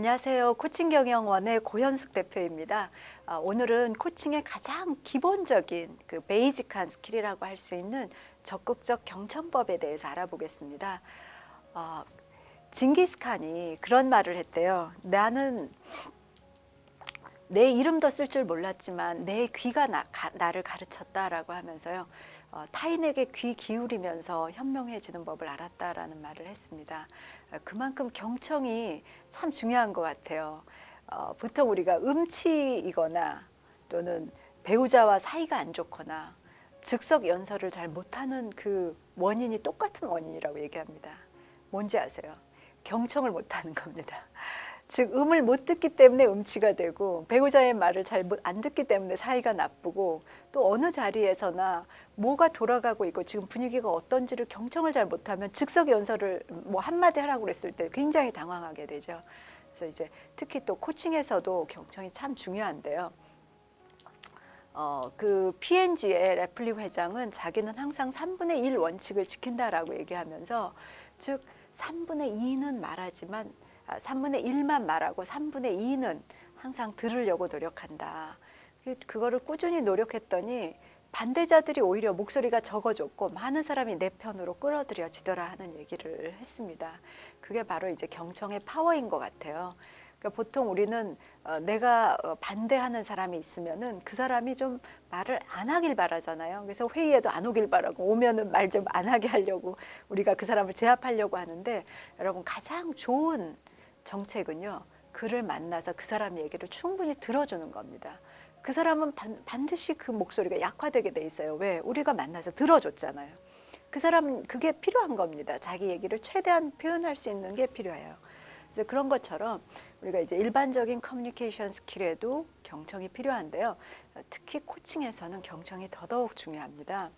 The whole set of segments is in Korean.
안녕하세요. 코칭경영원의 고현숙 대표입니다. 오늘은 코칭의 가장 기본적인 베이직한 스킬이라고 할 수 있는 적극적 경청법에 대해서 알아보겠습니다. 징기스칸이 그런 말을 했대요. 나는 내 이름도 쓸 줄 몰랐지만 내 귀가 나를 가르쳤다라고 하면서요. 타인에게 귀 기울이면서 현명해지는 법을 알았다라는 말을 했습니다. 그만큼 경청이 참 중요한 것 같아요. 보통 우리가 음치이거나 또는 배우자와 사이가 안 좋거나 즉석 연설을 잘 못하는 그 원인이 똑같은 원인이라고 얘기합니다. 뭔지 아세요? 경청을 못하는 겁니다. 즉 음을 못 듣기 때문에 음치가 되고 배우자의 말을 잘 안 듣기 때문에 사이가 나쁘고 또 어느 자리에서나 뭐가 돌아가고 있고 지금 분위기가 어떤지를 경청을 잘 못하면 즉석 연설을 뭐 한마디 하라고 그랬을 때 굉장히 당황하게 되죠. 그래서 이제 특히 또 코칭에서도 경청이 참 중요한데요. 그 P&G의 래플리 회장은 자기는 항상 3분의 1 원칙을 지킨다라고 얘기하면서 즉 3분의 2는 말하지만 3분의 1만 말하고 3분의 2는 항상 들으려고 노력한다. 그거를 꾸준히 노력했더니 반대자들이 오히려 목소리가 적어졌고 많은 사람이 내 편으로 끌어들여지더라 하는 얘기를 했습니다. 그게 바로 이제 경청의 파워인 것 같아요. 그러니까 보통 우리는 내가 반대하는 사람이 있으면은 그 사람이 좀 말을 안 하길 바라잖아요. 그래서 회의에도 안 오길 바라고 오면은 말 좀 안 하게 하려고 우리가 그 사람을 제압하려고 하는데 여러분 가장 좋은 정책은요. 그를 만나서 그 사람 얘기를 충분히 들어주는 겁니다. 그 사람은 반드시 그 목소리가 약화되게 돼 있어요. 왜? 우리가 만나서 들어줬잖아요. 그 사람은 그게 필요한 겁니다. 자기 얘기를 최대한 표현할 수 있는 게 필요해요. 그런 것처럼 우리가 이제 일반적인 커뮤니케이션 스킬에도 경청이 필요한데요. 특히 코칭에서는 경청이 더더욱 중요합니다.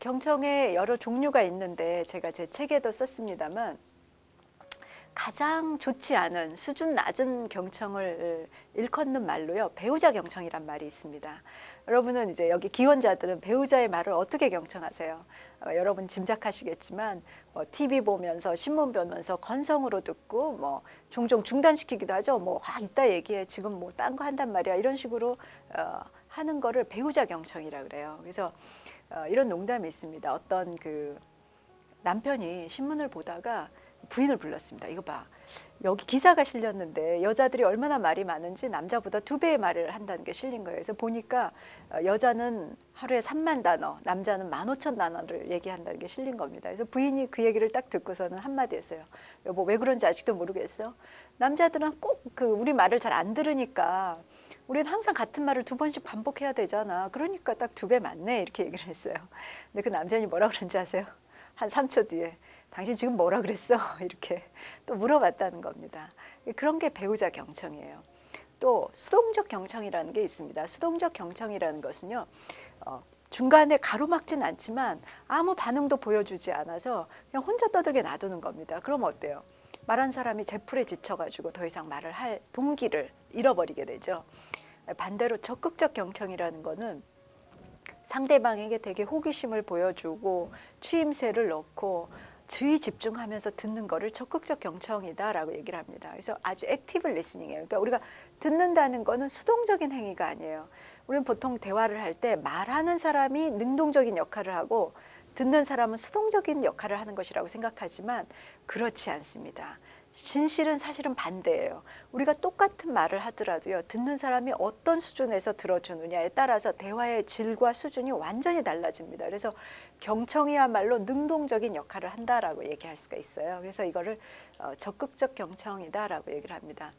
경청의 여러 종류가 있는데 제가 제 책에도 썼습니다만 가장 좋지 않은 수준 낮은 경청을 일컫는 말로요. 배우자 경청이란 말이 있습니다. 여러분은 이제 여기 기혼자들은 배우자의 말을 어떻게 경청하세요? 여러분 짐작하시겠지만 TV 보면서 신문 보면서 건성으로 듣고 뭐 종종 중단시키기도 하죠. 뭐 이따 얘기해 지금 뭐 딴 거 한단 말이야 이런 식으로 하는 거를 배우자 경청이라 그래요. 그래서 이런 농담이 있습니다. 어떤 그 남편이 신문을 보다가 부인을 불렀습니다. 이거 봐. 여기 기사가 실렸는데 여자들이 얼마나 말이 많은지 남자보다 2배의 말을 한다는 게 실린 거예요. 그래서 보니까 여자는 하루에 3만 단어, 남자는 15,000단어를 얘기한다는 게 실린 겁니다. 그래서 부인이 그 얘기를 딱 듣고서는 한마디 했어요. 여보 왜 그런지 아직도 모르겠어? 남자들은 꼭 그 우리 말을 잘 안 들으니까 우리는 항상 같은 말을 2번씩 반복해야 되잖아. 그러니까 딱 2배 맞네 이렇게 얘기를 했어요. 근데 그 남편이 뭐라 그런지 아세요? 한 3초 뒤에 당신 지금 뭐라 그랬어? 이렇게 또 물어봤다는 겁니다. 그런 게 배우자 경청이에요. 또 수동적 경청이라는 게 있습니다. 수동적 경청이라는 것은요. 중간에 가로막진 않지만 아무 반응도 보여주지 않아서 그냥 혼자 떠들게 놔두는 겁니다. 그럼 어때요? 말한 사람이 제풀에 지쳐가지고 더 이상 말을 할 동기를 잃어버리게 되죠. 반대로 적극적 경청이라는 거는 상대방에게 되게 호기심을 보여주고 추임새를 넣고 주의 집중하면서 듣는 거를 적극적 경청이다라고 얘기를 합니다. 그래서 아주 액티브 리스닝이에요. 그러니까 우리가 듣는다는 거는 수동적인 행위가 아니에요. 우리는 보통 대화를 할 때 말하는 사람이 능동적인 역할을 하고 듣는 사람은 수동적인 역할을 하는 것이라고 생각하지만 그렇지 않습니다. 진실은 사실은 반대예요. 우리가 똑같은 말을 하더라도요. 듣는 사람이 어떤 수준에서 들어주느냐에 따라서 대화의 질과 수준이 완전히 달라집니다. 그래서 경청이야말로 능동적인 역할을 한다라고 얘기할 수가 있어요. 그래서 이거를 적극적 경청이다라고 얘기를 합니다.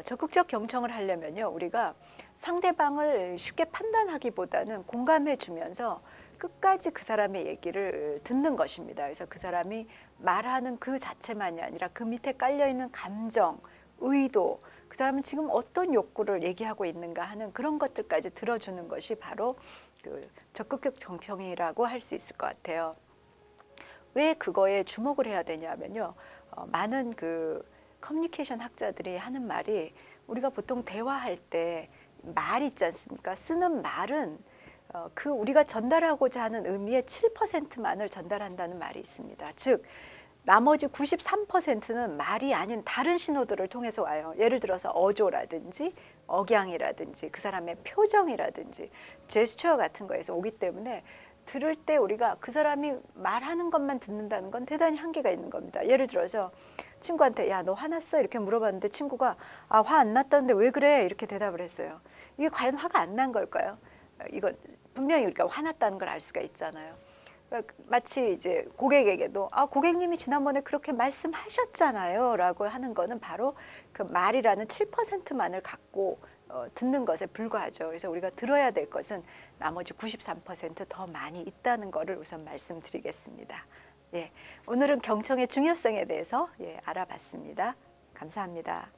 적극적 경청을 하려면요. 우리가 상대방을 쉽게 판단하기보다는 공감해 주면서 끝까지 그 사람의 얘기를 듣는 것입니다. 그래서 그 사람이 말하는 그 자체만이 아니라 그 밑에 깔려있는 감정, 의도, 그 사람은 지금 어떤 욕구를 얘기하고 있는가 하는 그런 것들까지 들어주는 것이 바로 그 적극적 경청이라고 할 수 있을 것 같아요. 왜 그거에 주목을 해야 되냐면요. 많은 그 커뮤니케이션 학자들이 하는 말이 우리가 보통 대화할 때 말 있지 않습니까? 쓰는 말은 그 우리가 전달하고자 하는 의미의 7%만을 전달한다는 말이 있습니다. 즉 나머지 93%는 말이 아닌 다른 신호들을 통해서 와요. 예를 들어서 어조라든지 억양이라든지 그 사람의 표정이라든지 제스처 같은 거에서 오기 때문에 들을 때 우리가 그 사람이 말하는 것만 듣는다는 건 대단히 한계가 있는 겁니다. 예를 들어서 친구한테 야, 너 화났어? 이렇게 물어봤는데 친구가 아, 화 안 났다는데 왜 그래? 이렇게 대답을 했어요. 이게 과연 화가 안 난 걸까요? 이건 분명히 우리가 화났다는 걸 알 수가 있잖아요. 마치 이제 고객에게도 아, 고객님이 지난번에 그렇게 말씀하셨잖아요 라고 하는 거는 바로 그 말이라는 7%만을 갖고 듣는 것에 불과하죠. 그래서 우리가 들어야 될 것은 나머지 93%더 많이 있다는 것을 우선 말씀드리겠습니다. 예, 오늘은 경청의 중요성에 대해서 알아봤습니다. 감사합니다.